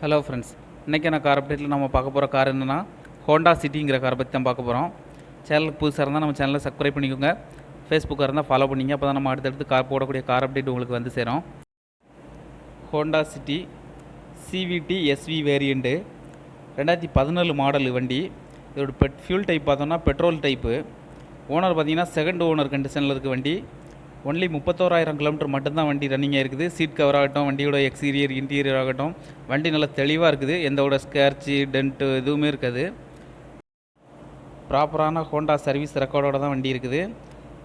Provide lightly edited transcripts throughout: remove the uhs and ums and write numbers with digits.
Hello friends, இன்றைக்கான car அப்டேட்டில் நம்ம பார்க்க போகிற கார் என்னென்னா ஹோண்டா சிட்டிங்கிற காரை பற்றி தான் பார்க்க போகிறோம். சேனலுக்கு புதுசாக இருந்தால் நம்ம சேனலை சப்ஸ்கிரைப் பண்ணிக்கோங்க. ஃபேஸ்புக்காக இருந்தால் ஃபாலோ பண்ணிங்க. அப்போ தான் நம்ம அடுத்தடுத்து கார் போடக்கூடிய கார் அப்டேட் உங்களுக்கு வந்து சேரும். Honda City CVT SV variant 2014 model வண்டி. இதோட ஃபியூல் டைப் பார்த்தோம்னா பெட்ரோல் டைப்பு. ஓனர் பார்த்திங்கன்னா செகண்ட் ஓனர் கண்டிஷனில் இருக்குது வண்டி. ஒன்லி 31,000 கிலோமீட்டர் மட்டும்தான் வண்டி ரன்னிங்காக இருக்குது. சீட் கவர் ஆகட்டும், வண்டியோட எக்ஸ்டீரியர் இன்டீரியர் ஆகட்டும், வண்டி நல்லா தெளிவாக இருக்குது. எந்தோட ஸ்கேர்ச்சி டென்ட்டு எதுவுமே இருக்காது. ப்ராப்பரான ஹோண்டா சர்வீஸ் ரெக்கார்டோடு தான் வண்டி இருக்குது.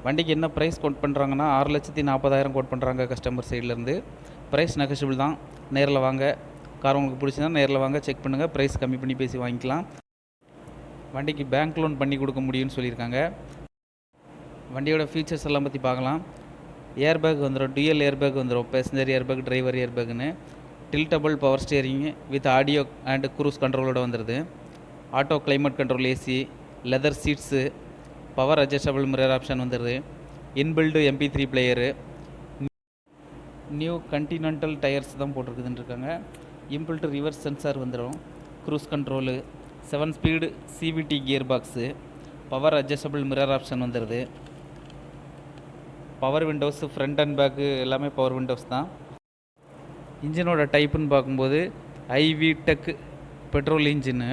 வண்டிக்கு என்ன ப்ரைஸ் கோட் பண்ணுறாங்கன்னா 6,40,000 கோட் பண்ணுறாங்க கஸ்டமர் சைட்லேருந்து. ப்ரைஸ் நெகஷியபிள் தான். நேரில் வாங்க, கார் உங்களுக்கு பிடிச்சதா நேரில் வாங்க, செக் பண்ணுங்கள். ப்ரைஸ் கம்மி பண்ணி பேசி வாங்கிக்கலாம். வண்டிக்கு பேங்க் லோன் பண்ணி கொடுக்க முடியும்னு சொல்லியிருக்காங்க. வண்டியோட ஃபீச்சர்ஸ் எல்லாம் பற்றி பார்க்கலாம். ஏர்பேக் வந்துடும், டியூயல் ஏர்பேக் வந்துடும், பேசஞ்சர் ஏர்பேக், டிரைவர் ஏர்பேக்னு. Tiltable power steering with audio and cruise கண்ட்ரோலோடு வந்துடுது. Auto climate control, AC, leather seats, power adjustable mirror option வந்துடுது. Inbuilt MP3 player, new Continental tyres தான் போட்டிருக்குதுன்னு இருக்காங்க. இன்பில்டு ரிவர்ஸ் சென்சார் வந்துடும். Cruise control, 7 speed CVT gear box, power adjustable mirror option வந்துடுது. Power windows, front and back எல்லாமே power windows தான். இன்ஜினோட டைப்புன்னு பார்க்கும்போது IV டெக் பெட்ரோல் இன்ஜினு.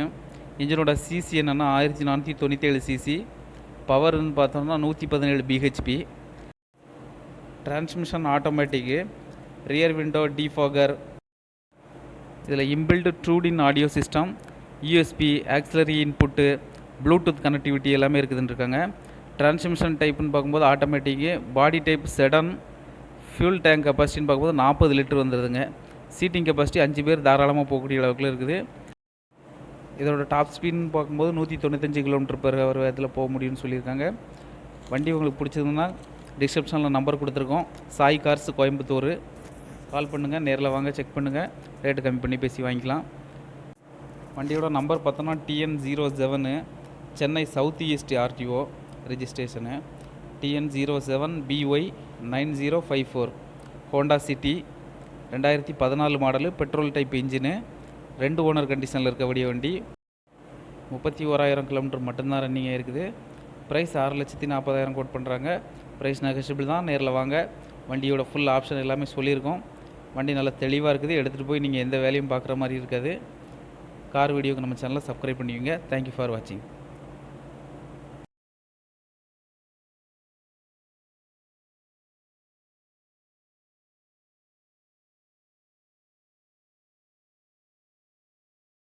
இன்ஜினோட சிசி என்னென்னா 1497 சிசி. பவர்னு பார்த்தோம்னா 117 BHP. Transmission automatic. Rear window defogger. இதில் இன்பில்டு ட்ரூடின் audio system, USB, auxiliary input, Bluetooth connectivity எல்லாமே இருக்குதுன்னு இருக்காங்க. டிரான்ஸ்மிஷன் டைப்புன்னு பார்க்கும்போது automatic. Body type sedan. Fuel tank கெப்பாசிட்டின்னு பார்க்கும்போது 40 லிட்டர் வந்துடுதுங்க. சீட்டிங் கெப்பாசிட்டி 5 பேர் தாராளமாக போகக்கூடிய அளவுக்கு இருக்குது. இதோட டாப் ஸ்பீட்னு பார்க்கும்போது 195 km/h வேகத்தில் போக முடியும்னு சொல்லியிருக்காங்க. வண்டி உங்களுக்கு பிடிச்சதுன்னா டிஸ்கிரிப்ஷனில் நம்பர் கொடுத்துருக்கோம். சாய் கார்ஸ் கோயம்புத்தூர். கால் பண்ணுங்கள், நேரில் வாங்க, செக் பண்ணுங்கள். ரேட்டு கம்மி பண்ணி பேசி வாங்கிக்கலாம். வண்டியோட நம்பர் பார்த்தோன்னா TN07, Chennai south east RTO registration. TN07BY9054. Honda City 2014 model, petrol type engine, 2 owner கண்டிஷனில் இருக்கக்கூடிய வண்டி. 31,000 கிலோமீட்டர் மட்டும்தான் ரன்னிங்காக இருக்குது. ப்ரைஸ் 6,40,000 கோட் பண்ணுறாங்க. ப்ரைஸ் நெகஷியபிள் தான். நேரில் வாங்க. வண்டியோட ஃபுல் ஆப்ஷன் எல்லாமே சொல்லியிருக்கோம். வண்டி நல்லா தெளிவாக இருக்குது. எடுத்துகிட்டு போய் நீங்கள் எந்த வேலையும் பார்க்குற மாதிரி இருக்காது. கார் வீடியோக்கு நம்ம சேனலை சப்ஸ்கிரைப் பண்ணிக்கோங்க. தேங்க்யூ ஃபார் வாட்சிங்.